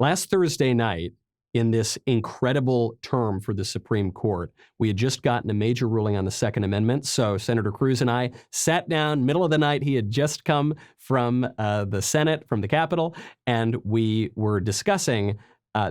Last Thursday night, in this incredible term for the Supreme Court, we had just gotten a major ruling on the Second Amendment. So Senator Cruz and I sat down, middle of the night. He had just come from the Senate, from the Capitol, and we were discussing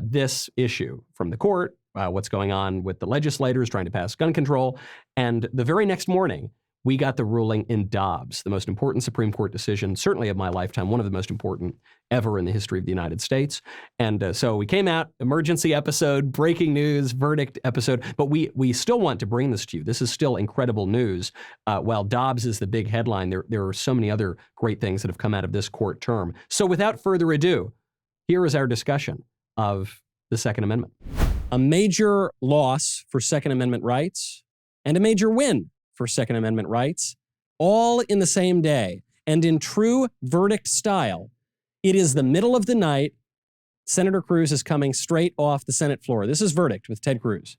this issue from the court, what's going on with the legislators trying to pass gun control. And the very next morning, we got the ruling in Dobbs, the most important Supreme Court decision, certainly of my lifetime, one of the most important ever in the history of the United States. And so we came out, emergency episode, breaking news, verdict episode, but we still want to bring this to you. This is still incredible news. While Dobbs is the big headline, there are so many other great things that have come out of this court term. So without further ado, here is our discussion of the Second Amendment. A major loss for Second Amendment rights and a major win for Second Amendment rights, all in the same day. And in true verdict style, it is the middle of the night. Senator Cruz is coming straight off the Senate floor. This is Verdict with Ted Cruz.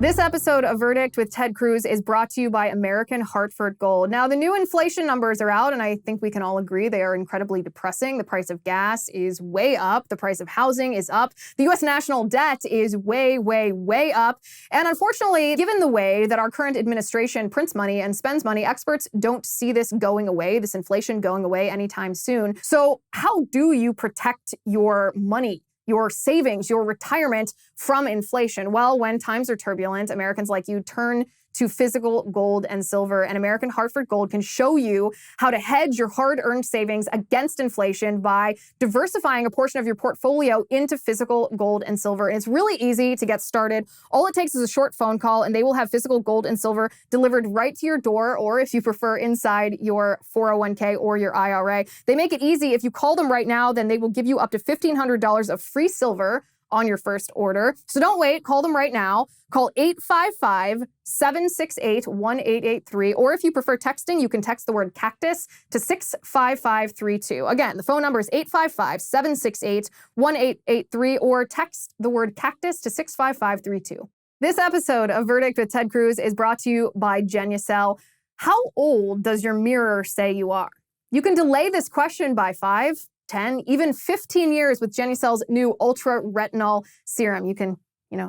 This episode of Verdict with Ted Cruz is brought to you by American Hartford Gold. Now, the new inflation numbers are out, and I think we can all agree they are incredibly depressing. The price of gas is way up. The price of housing is up. The U.S. national debt is way, way, way up. And unfortunately, given the way that our current administration prints money and spends money, experts don't see this going away, this inflation going away anytime soon. So how do you protect your money, your savings, your retirement from inflation? Well, when times are turbulent, Americans like you turn to physical gold and silver, and American Hartford Gold can show you how to hedge your hard-earned savings against inflation by diversifying a portion of your portfolio into physical gold and silver. And it's really easy to get started. All it takes is a short phone call, and they will have physical gold and silver delivered right to your door, or if you prefer, inside your 401k or your IRA. They make it easy. If you call them right now, then they will give you up to $1,500 of free silver on your first order. So don't wait. Call them right now. Call 855-768-1883. Or if you prefer texting, you can text the word CACTUS to 65532. Again, the phone number is 855-768-1883, or text the word CACTUS to 65532. This episode of Verdict with Ted Cruz is brought to you by Genucel. How old does your mirror say you are? You can delay this question by 5, 10, even 15 years with Genucel's new Ultra Retinol Serum. You can,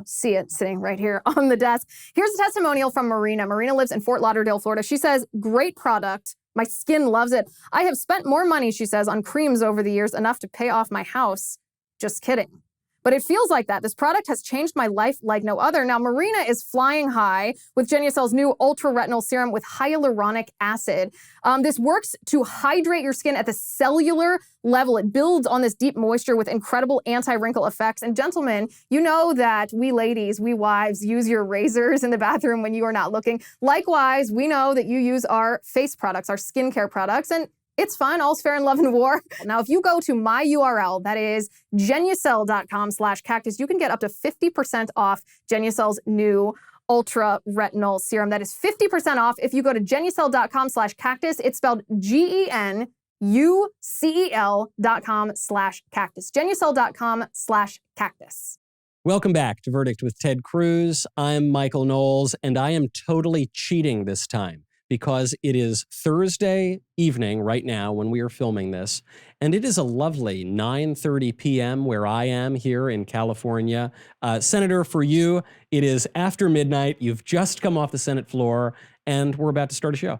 see it sitting right here on the desk. Here's a testimonial from Marina. Marina lives in Fort Lauderdale, Florida. She says, great product. My skin loves it. I have spent more money, she says, on creams over the years, enough to pay off my house. Just kidding. But it feels like that. This product has changed my life like no other. Now, Marina is flying high with Genucel's new Ultra Retinol Serum with hyaluronic acid. This works to hydrate your skin at the cellular level. It builds on this deep moisture with incredible anti-wrinkle effects. And gentlemen, you know that we ladies, we wives, use your razors in the bathroom when you are not looking. Likewise, we know that you use our face products, our skincare products, and it's fine. All's fair in love and war. Now, if you go to my URL, that is Genucel.com/cactus, you can get up to 50% off Genucel's new Ultra Retinol Serum. That is 50% off if you go to Genucel.com/cactus. It's spelled GENUCEL.com/cactus. Genucel.com/cactus. Welcome back to Verdict with Ted Cruz. I'm Michael Knowles, and I am totally cheating this time, because it is Thursday evening right now when we are filming this, and it is a lovely 9:30 p.m. where I am here in California. Senator, for you, it is after midnight. You've just come off the Senate floor, and we're about to start a show.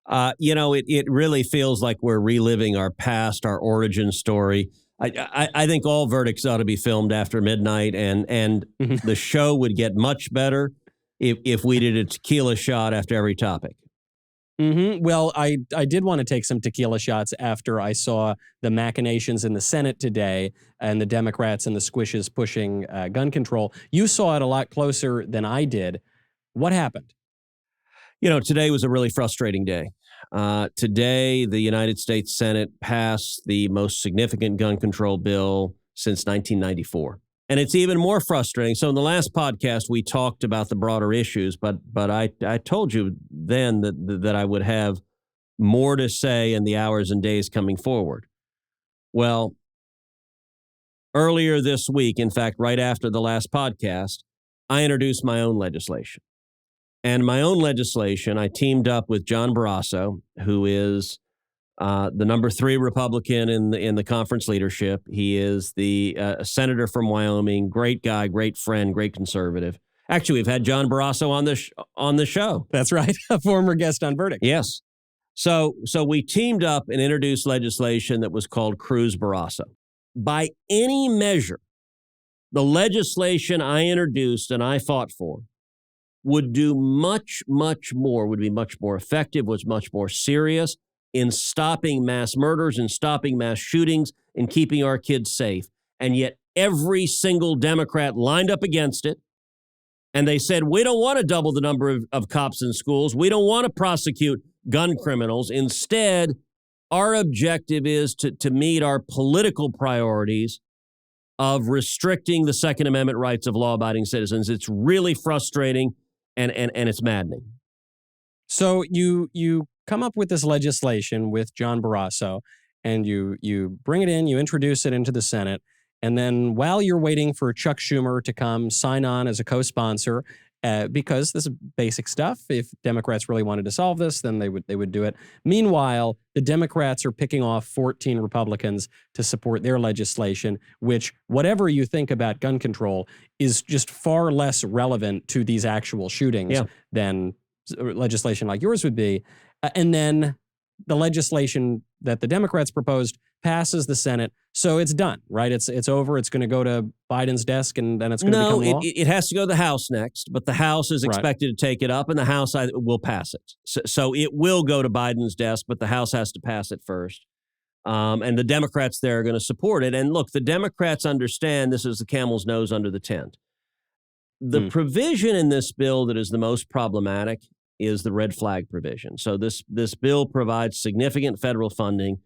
It really feels like we're reliving our past, our origin story. I think all verdicts ought to be filmed after midnight, and the show would get much better if we did a tequila shot after every topic. Mm-hmm. Well, I did want to take some tequila shots after I saw the machinations in the Senate today and the Democrats and the squishes pushing gun control. You saw it a lot closer than I did. What happened? Today was a really frustrating day. Today, the United States Senate passed the most significant gun control bill since 1994. And it's even more frustrating. So in the last podcast, we talked about the broader issues, but I told you then that I would have more to say in the hours and days coming forward. Well, earlier this week, in fact, right after the last podcast, I introduced my own legislation. And my own legislation, I teamed up with John Barrasso, who is the number 3 Republican in the conference leadership. He is the senator from Wyoming, great guy, great friend, great conservative. Actually, we've had John Barrasso on the show. That's right, a former guest on Verdict. Yes. So we teamed up and introduced legislation that was called Cruz-Barrasso. By any measure, the legislation I introduced and I fought for would do much, much more, would be much more effective, was much more serious in stopping mass murders and stopping mass shootings and keeping our kids safe. And yet every single Democrat lined up against it. And they said, we don't want to double the number of cops in schools. We don't want to prosecute gun criminals. Instead, our objective is to meet our political priorities of restricting the Second Amendment rights of law-abiding citizens. It's really frustrating and it's maddening. So you come up with this legislation with John Barrasso, and you bring it in, you introduce it into the Senate, and then while you're waiting for Chuck Schumer to come sign on as a co-sponsor, because this is basic stuff. If Democrats really wanted to solve this, then they would do it. Meanwhile, the Democrats are picking off 14 Republicans to support their legislation, which, whatever you think about gun control, is just far less relevant to these actual shootings than legislation like yours would be. And then the legislation that the Democrats proposed passes the Senate, so it's done, right? It's over. It's going to go to Biden's desk, and then it's going to become law? No, it has to go to the House next, but the House is expected to take it up, and the House will pass it. So it will go to Biden's desk, but the House has to pass it first. And the Democrats there are going to support it. And look, the Democrats understand this is the camel's nose under the tent. The provision in this bill that is the most problematic is the red flag provision. So this bill provides significant federal funding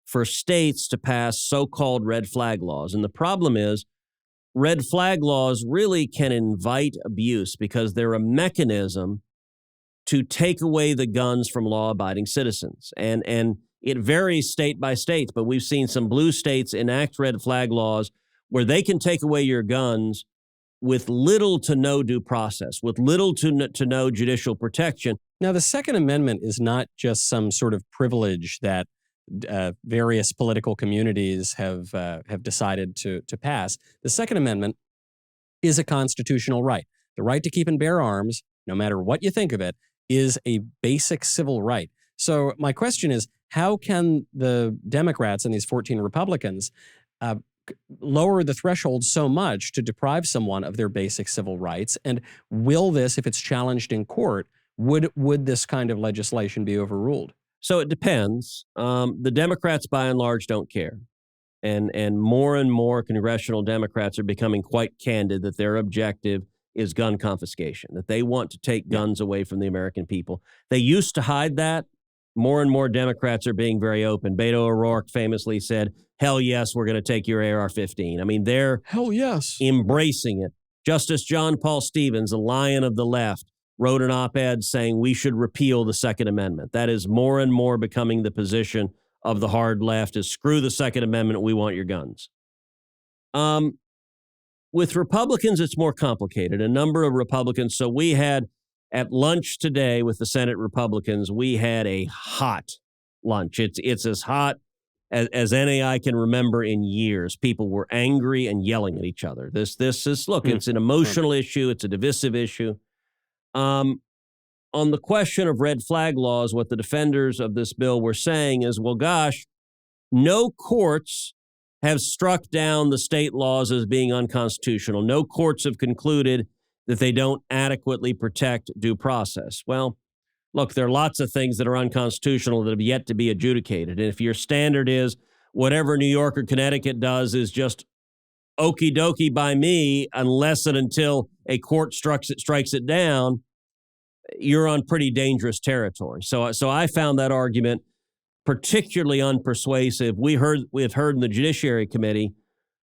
for states to pass so-called red flag laws. And the problem is red flag laws really can invite abuse because they're a mechanism to take away the guns from law-abiding citizens. And it varies state by state, but we've seen some blue states enact red flag laws where they can take away your guns with little to no due process, with little to no judicial protection. Now, the Second Amendment is not just some sort of privilege that various political communities have decided to pass. The Second Amendment is a constitutional right. The right to keep and bear arms, no matter what you think of it, is a basic civil right. So my question is, how can the Democrats and these 14 Republicans lower the threshold so much to deprive someone of their basic civil rights? And will this, if it's challenged in court, would this kind of legislation be overruled? So it depends. The Democrats, by and large, don't care. And more congressional Democrats are becoming quite candid that their objective is gun confiscation, that they want to take guns away from the American people. They used to hide that. More and more Democrats are being very open. Beto O'Rourke famously said, hell yes, we're going to take your AR-15. I mean, they're hell yes embracing it. Justice John Paul Stevens, a lion of the left, wrote an op-ed saying we should repeal the Second Amendment. That is more and more becoming the position of the hard left, is screw the Second Amendment, we want your guns. With Republicans, it's more complicated. A number of Republicans, so we had at lunch today with the Senate Republicans, we had a hot lunch. It's as hot as any I can remember in years. People were angry and yelling at each other. This is, look, it's an emotional issue. It's a divisive issue. On the question of red flag laws, what the defenders of this bill were saying is, well, gosh, no courts have struck down the state laws as being unconstitutional. No courts have concluded that they don't adequately protect due process. Well, look, there are lots of things that are unconstitutional that have yet to be adjudicated. And if your standard is whatever New York or Connecticut does is just okie dokie by me, unless and until a court strikes it down, you're on pretty dangerous territory. So I found that argument particularly unpersuasive. We have heard in the Judiciary Committee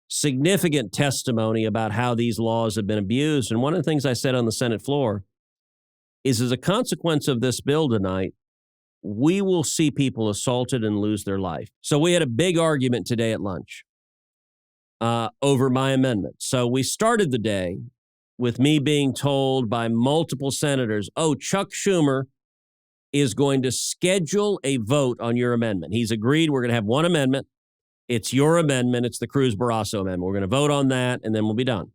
significant testimony about how these laws have been abused. And one of the things I said on the Senate floor is, as a consequence of this bill tonight, we will see people assaulted and lose their life. So we had a big argument today at lunch over my amendment. So we started the day with me being told by multiple senators, oh, Chuck Schumer is going to schedule a vote on your amendment. He's agreed we're going to have one amendment. It's your amendment. It's the Cruz-Barrasso amendment. We're going to vote on that, and then we'll be done.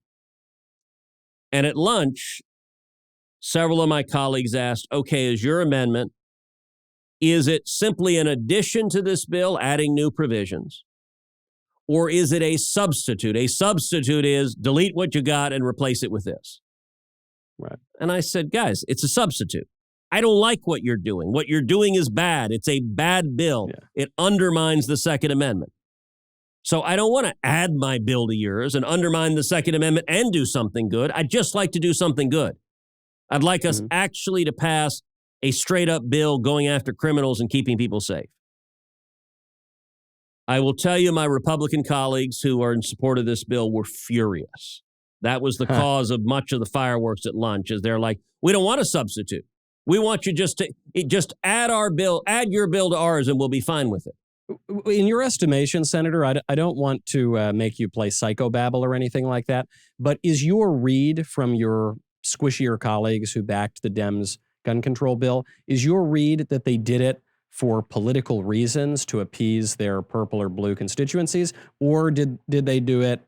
And at lunch, several of my colleagues asked, okay, is your amendment, is it simply an addition to this bill, adding new provisions? Or is it a substitute? A substitute is delete what you got and replace it with this. Right. And I said, guys, it's a substitute. I don't like what you're doing. What you're doing is bad. It's a bad bill. Yeah. It undermines the Second Amendment. So I don't want to add my bill to yours and undermine the Second Amendment and do something good. I'd just like to do something good. I'd like us actually to pass a straight up bill going after criminals and keeping people safe. I will tell you, my Republican colleagues who are in support of this bill were furious. That was the cause of much of the fireworks at lunch, is they're like, we don't want a substitute. We want you just add your bill to ours and we'll be fine with it. In your estimation, Senator, I don't want to make you play psychobabble or anything like that, but is your read from your squishier colleagues who backed the Dems gun control bill, is your read that they did it for political reasons to appease their purple or blue constituencies, or did they do it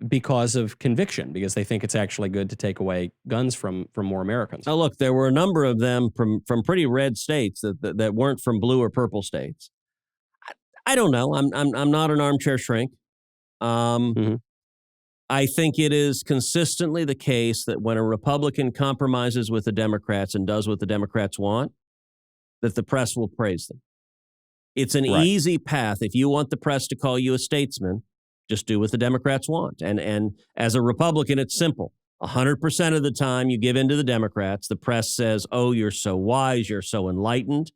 because of conviction, because they think it's actually good to take away guns from more Americans? Oh, look, there were a number of them from pretty red states that weren't from blue or purple states. I don't know. I'm not an armchair shrink. I think it is consistently the case that when a Republican compromises with the Democrats and does what the Democrats want, that the press will praise them. It's an easy path. If you want the press to call you a statesman, just do what the Democrats want. And as a Republican, it's simple. 100% of the time you give in to the Democrats, the press says, oh, you're so wise, you're so enlightened.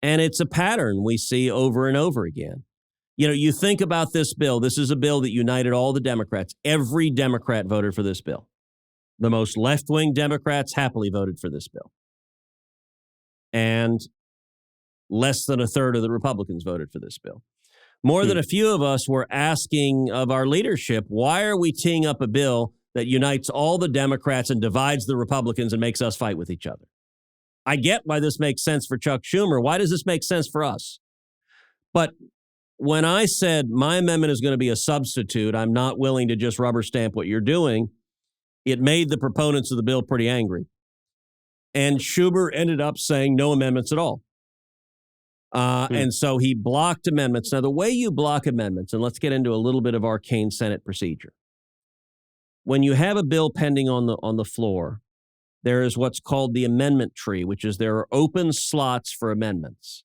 And it's a pattern we see over and over again. You know, you think about this bill. This is a bill that united all the Democrats. Every Democrat voted for this bill. The most left-wing Democrats happily voted for this bill. And less than a third of the Republicans voted for this bill. More than a few of us were asking of our leadership, why are we teeing up a bill that unites all the Democrats and divides the Republicans and makes us fight with each other? I get why this makes sense for Chuck Schumer. Why does this make sense for us? But when I said my amendment is going to be a substitute, I'm not willing to just rubber stamp what you're doing, it made the proponents of the bill pretty angry. And Schumer ended up saying no amendments at all. And so he blocked amendments. Now, the way you block amendments, and let's get into a little bit of arcane Senate procedure. When you have a bill pending on the floor, there is what's called the amendment tree, which is there are open slots for amendments.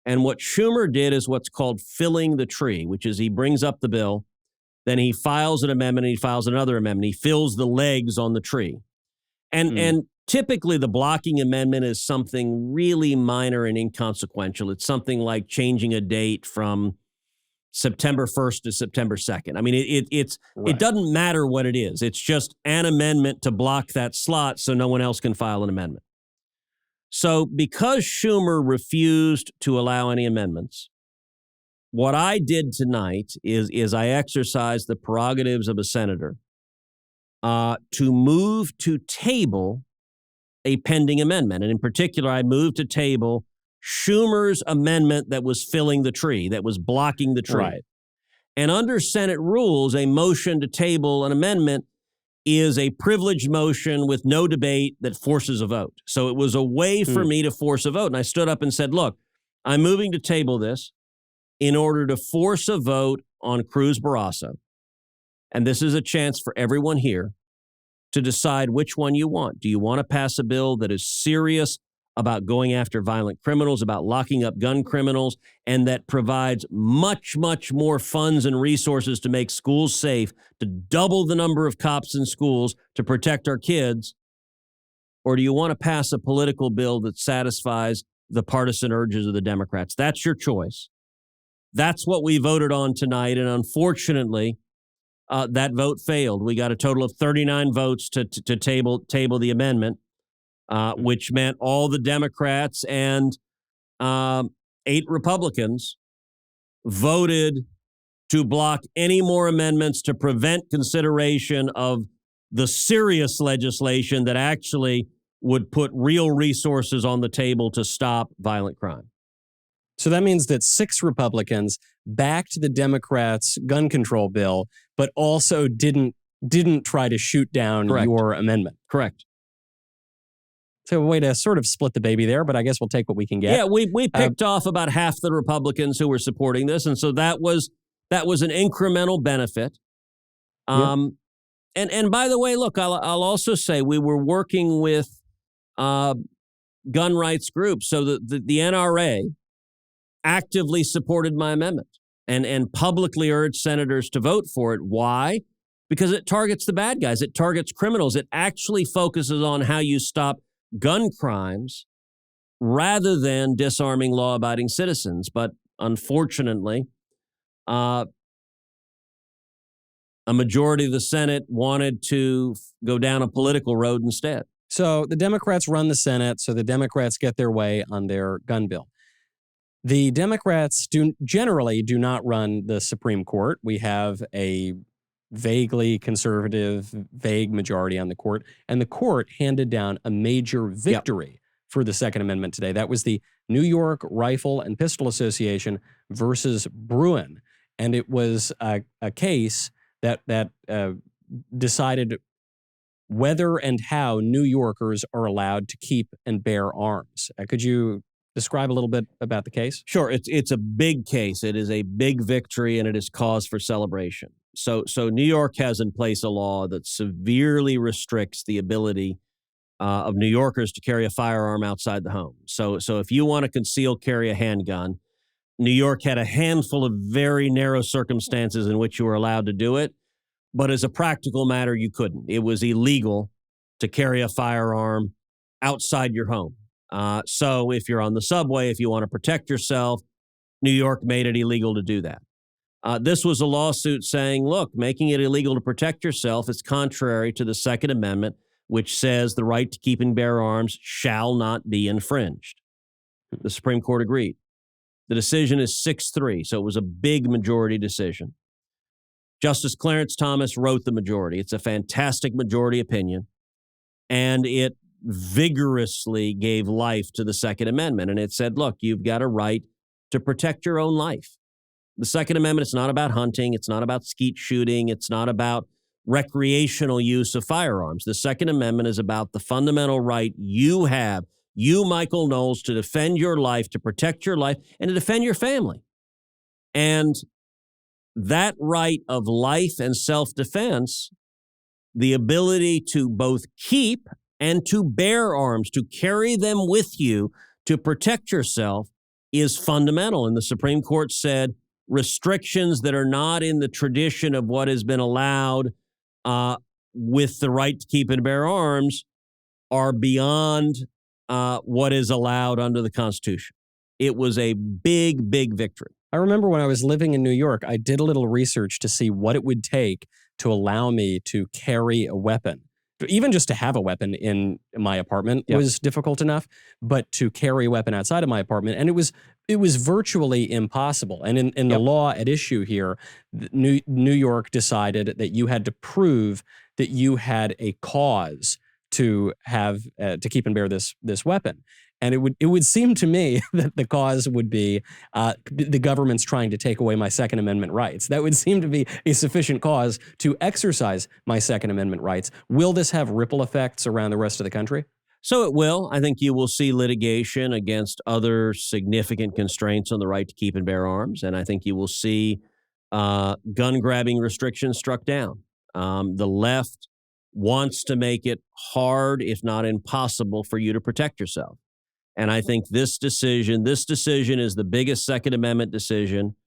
And what Schumer did is what's called filling the tree, which is he brings up the bill, then he files an amendment, and he files another amendment. He fills the legs on the tree. And typically the blocking amendment is something really minor and inconsequential. It's something like changing a date from September 1st to September 2nd. I mean, it doesn't matter what it is. It's just an amendment to block that slot so no one else can file an amendment. So because Schumer refused to allow any amendments, what I did tonight is I exercised the prerogatives of a senator to move to table a pending amendment. And in particular, I moved to table Schumer's amendment that was filling the tree, that was blocking the tree. Right. And under Senate rules, a motion to table an amendment is a privileged motion with no debate that forces a vote. So it was a way for me to force a vote. And I stood up and said, look, I'm moving to table this in order to force a vote on Cruz-Barrasso. And this is a chance for everyone here to decide which one you want. Do you want to pass a bill that is serious about going after violent criminals, about locking up gun criminals, and that provides much, much more funds and resources to make schools safe, to double the number of cops in schools to protect our kids? Or do you want to pass a political bill that satisfies the partisan urges of the Democrats? That's your choice. That's what we voted on tonight, and unfortunately, that vote failed. We got a total of 39 votes to table the amendment, which meant all the Democrats and 8 Republicans voted to block any more amendments to prevent consideration of the serious legislation that actually would put real resources on the table to stop violent crime. So that means that 6 Republicans backed the Democrats' gun control bill, but also didn't try to shoot down Correct. your amendment. Correct. So a way to sort of split the baby there, but I guess we'll take what we can get. Yeah, we picked off about half the Republicans who were supporting this, and so that was an incremental benefit. And by the way, look, I'll also say we were working with gun rights groups, so the NRA actively supported my amendment and publicly urged senators to vote for it. Why? Because it targets the bad guys. It targets criminals. It actually focuses on how you stop gun crimes rather than disarming law-abiding citizens. But unfortunately, a majority of the Senate wanted to go down a political road instead. So the Democrats run the Senate, so the Democrats get their way on their gun bill. The Democrats generally do not run the Supreme Court. We have a vaguely conservative, vague majority on the court, and the court handed down a major victory for the Second Amendment today. That was the New York Rifle and Pistol Association versus Bruin, and it was a case that decided whether and how New Yorkers are allowed to keep and bear arms. Could you describe a little bit about the case? Sure. It's a big case. It is a big victory, and it is cause for celebration. So New York has in place a law that severely restricts the ability of New Yorkers to carry a firearm outside the home. So if you want to conceal carry a handgun, New York had a handful of very narrow circumstances in which you were allowed to do it. But as a practical matter, you couldn't. It was illegal to carry a firearm outside your home. So if you're on the subway, if you want to protect yourself, New York made it illegal to do that. This was a lawsuit saying, look, making it illegal to protect yourself is contrary to the Second Amendment, which says the right to keep and bear arms shall not be infringed. The Supreme Court agreed. The decision is 6-3, so it was a big majority decision. Justice Clarence Thomas wrote the majority. It's a fantastic majority opinion, and it vigorously gave life to the Second Amendment. And it said, look, you've got a right to protect your own life. The Second Amendment is not about hunting. It's not about skeet shooting. It's not about recreational use of firearms. The Second Amendment is about the fundamental right you have, you, Michael Knowles, to defend your life, to protect your life, and to defend your family. And that right of life and self-defense, the ability to both keep and to bear arms, to carry them with you to protect yourself, is fundamental. And the Supreme Court said restrictions that are not in the tradition of what has been allowed with the right to keep and bear arms are beyond what is allowed under the Constitution. It was a big, big victory. I remember when I was living in New York, I did a little research to see what it would take to allow me to carry a weapon. Even just to have a weapon in my apartment was difficult enough, but to carry a weapon outside of my apartment, and it was virtually impossible. And in the law at issue here, New York decided that you had to prove that you had a cause to have to keep and bear this weapon. And it would seem to me that the cause would be the government's trying to take away my Second Amendment rights. That would seem to be a sufficient cause to exercise my Second Amendment rights. Will this have ripple effects around the rest of the country? So it will. I think you will see litigation against other significant constraints on the right to keep and bear arms. And I think you will see gun grabbing restrictions struck down. The left wants to make it hard, if not impossible, for you to protect yourself. And I think this decision is the biggest Second Amendment decision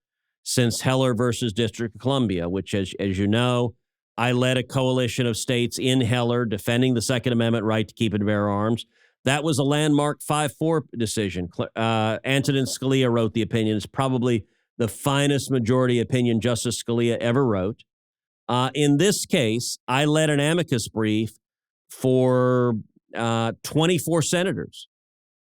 since Heller versus District of Columbia, which, as you know, I led a coalition of states in Heller defending the Second Amendment right to keep and bear arms. That was a landmark 5-4 decision. Antonin Scalia wrote the opinion. It's probably the finest majority opinion Justice Scalia ever wrote. In this case, I led an amicus brief for 24 senators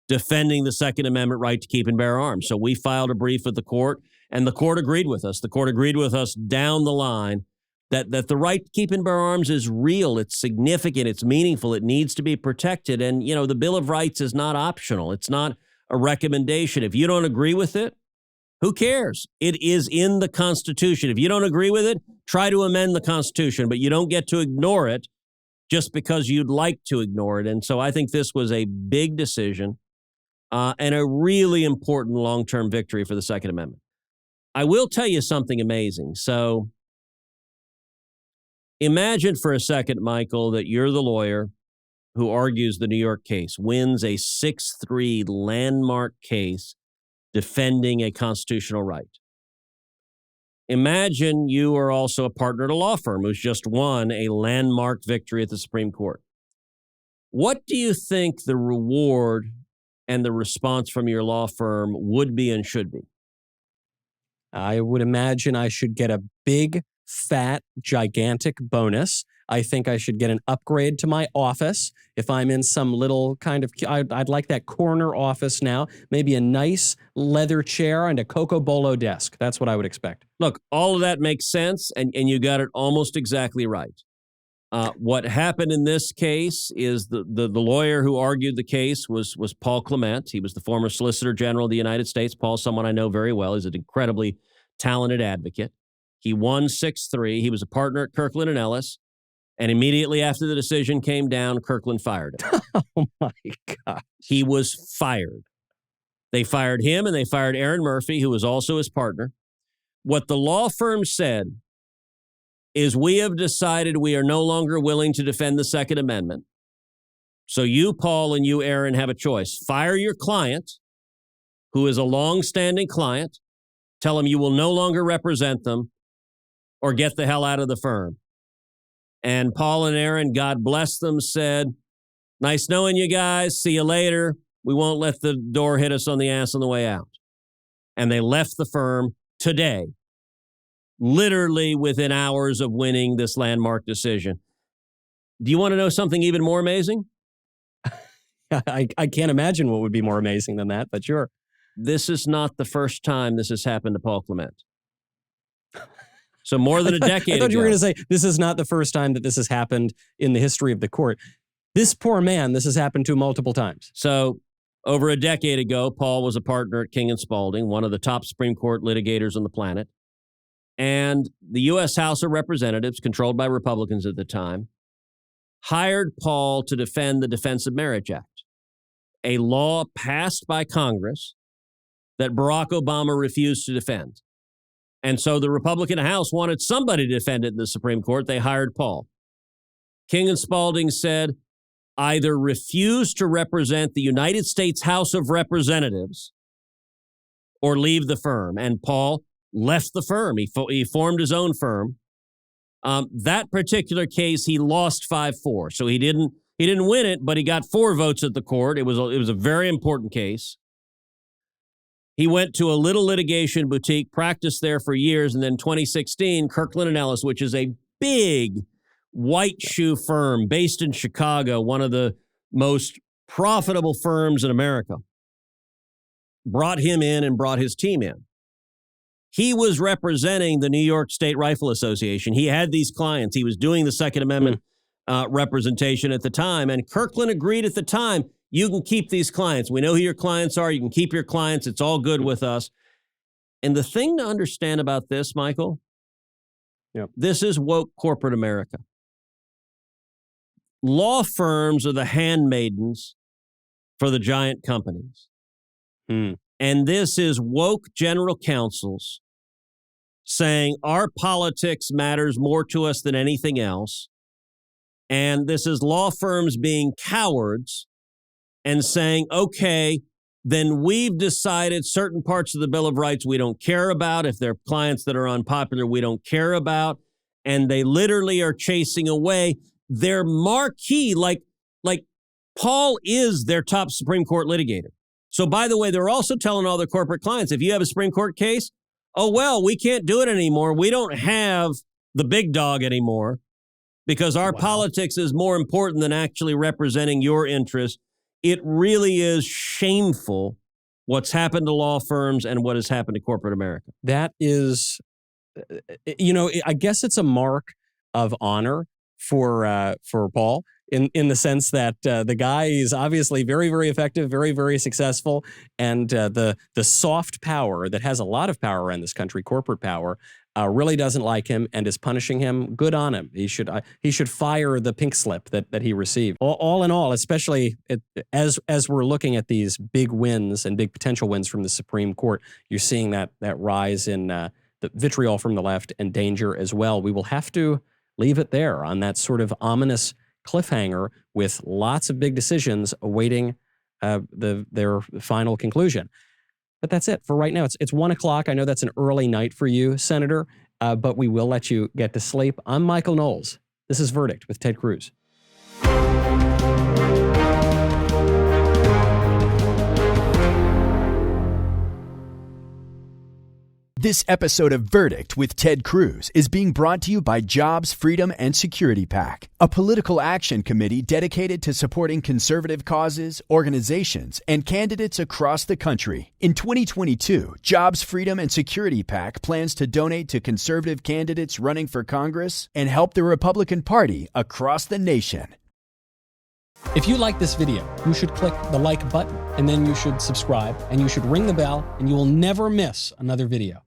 defending the Second Amendment right to keep and bear arms. So we filed a brief with the court, and the court agreed with us. The court agreed with us down the line that the right to keep and bear arms is real. It's significant. It's meaningful. It needs to be protected. And, the Bill of Rights is not optional. It's not a recommendation. If you don't agree with it, who cares? It is in the Constitution. If you don't agree with it, try to amend the Constitution, but you don't get to ignore it just because you'd like to ignore it. And so I think this was a big decision and a really important long-term victory for the Second Amendment. I will tell you something amazing. So imagine for a second, Michael, that you're the lawyer who argues the New York case, wins a 6-3 landmark case defending a constitutional right. Imagine you are also a partner at a law firm who's just won a landmark victory at the Supreme Court. What do you think the reward and the response from your law firm would be and should be? I would imagine I should get a big, fat, gigantic bonus. I think I should get an upgrade to my office. If I'm in some little kind of, I'd like that corner office now. Maybe a nice leather chair and a Coco Bolo desk. That's what I would expect. Look, all of that makes sense, and you got it almost exactly right. What happened in this case is the lawyer who argued the case was Paul Clement. He was the former Solicitor General of the United States. Paul's someone I know very well. He's an incredibly talented advocate. He won 6-3. He was a partner at Kirkland & Ellis. And immediately after the decision came down, Kirkland fired him. Oh, my God. He was fired. They fired him, and they fired Aaron Murphy, who was also his partner. What the law firm said is, we have decided we are no longer willing to defend the Second Amendment. So you, Paul, and you, Aaron, have a choice. Fire your client, who is a long-standing client. Tell them you will no longer represent them, or get the hell out of the firm. And Paul and Aaron, God bless them, said, nice knowing you guys. See you later. We won't let the door hit us on the ass on the way out. And they left the firm today, literally within hours of winning this landmark decision. Do you want to know something even more amazing? I can't imagine what would be more amazing than that, but sure. This is not the first time this has happened to Paul Clement. So more than a decade I thought you were ago. going to say, this is not the first time that this has happened in the history of the court. This poor man, this has happened to multiple times. So over a decade ago, Paul was a partner at King & Spalding, one of the top Supreme Court litigators on the planet. And the U.S. House of Representatives, controlled by Republicans at the time, hired Paul to defend the Defense of Marriage Act, a law passed by Congress that Barack Obama refused to defend. And so the Republican House wanted somebody to defend it in the Supreme Court. They hired Paul. King & Spalding said, either refuse to represent the United States House of Representatives or leave the firm. And Paul left the firm. He formed his own firm. That particular case, he lost 5-4. So he didn't win it, but he got 4 votes at the court. It was a very important case. He went to a little litigation boutique, practiced there for years, and then 2016, Kirkland & Ellis, which is a big white shoe firm based in Chicago, one of the most profitable firms in America, brought him in and brought his team in. He was representing the New York State Rifle Association. He had these clients. He was doing the Second Amendment representation at the time, and Kirkland agreed at the time, you can keep these clients. We know who your clients are. You can keep your clients. It's all good with us. And the thing to understand about this, Michael, this is woke corporate America. Law firms are the handmaidens for the giant companies. And this is woke general counsels saying our politics matters more to us than anything else. And this is law firms being cowards and saying, okay, then we've decided certain parts of the Bill of Rights we don't care about. If they're clients that are unpopular, we don't care about. And they literally are chasing away their marquee, like Paul is their top Supreme Court litigator. So by the way, they're also telling all their corporate clients, if you have a Supreme Court case, oh, well, we can't do it anymore. We don't have the big dog anymore because our politics is more important than actually representing your interests. It really is shameful what's happened to law firms and what has happened to corporate America. That is, I guess it's a mark of honor for Paul in the sense that the guy is obviously very, very effective, very, very successful, and the soft power that has a lot of power in this country, corporate power, really doesn't like him and is punishing him. Good on him. He should fire the pink slip that he received. All in all, especially as we're looking at these big wins and big potential wins from the Supreme Court, you're seeing that rise in the vitriol from the left and danger as well. We will have to leave it there on that sort of ominous cliffhanger with lots of big decisions awaiting their final conclusion. But that's it for right now. It's 1 o'clock. I know that's an early night for you, Senator, but we will let you get to sleep. I'm Michael Knowles. This is Verdict with Ted Cruz. This episode of Verdict with Ted Cruz is being brought to you by Jobs, Freedom, and Security PAC, a political action committee dedicated to supporting conservative causes, organizations, and candidates across the country. In 2022, Jobs, Freedom, and Security PAC plans to donate to conservative candidates running for Congress and help the Republican Party across the nation. If you like this video, you should click the like button, and then you should subscribe, and you should ring the bell, and you will never miss another video.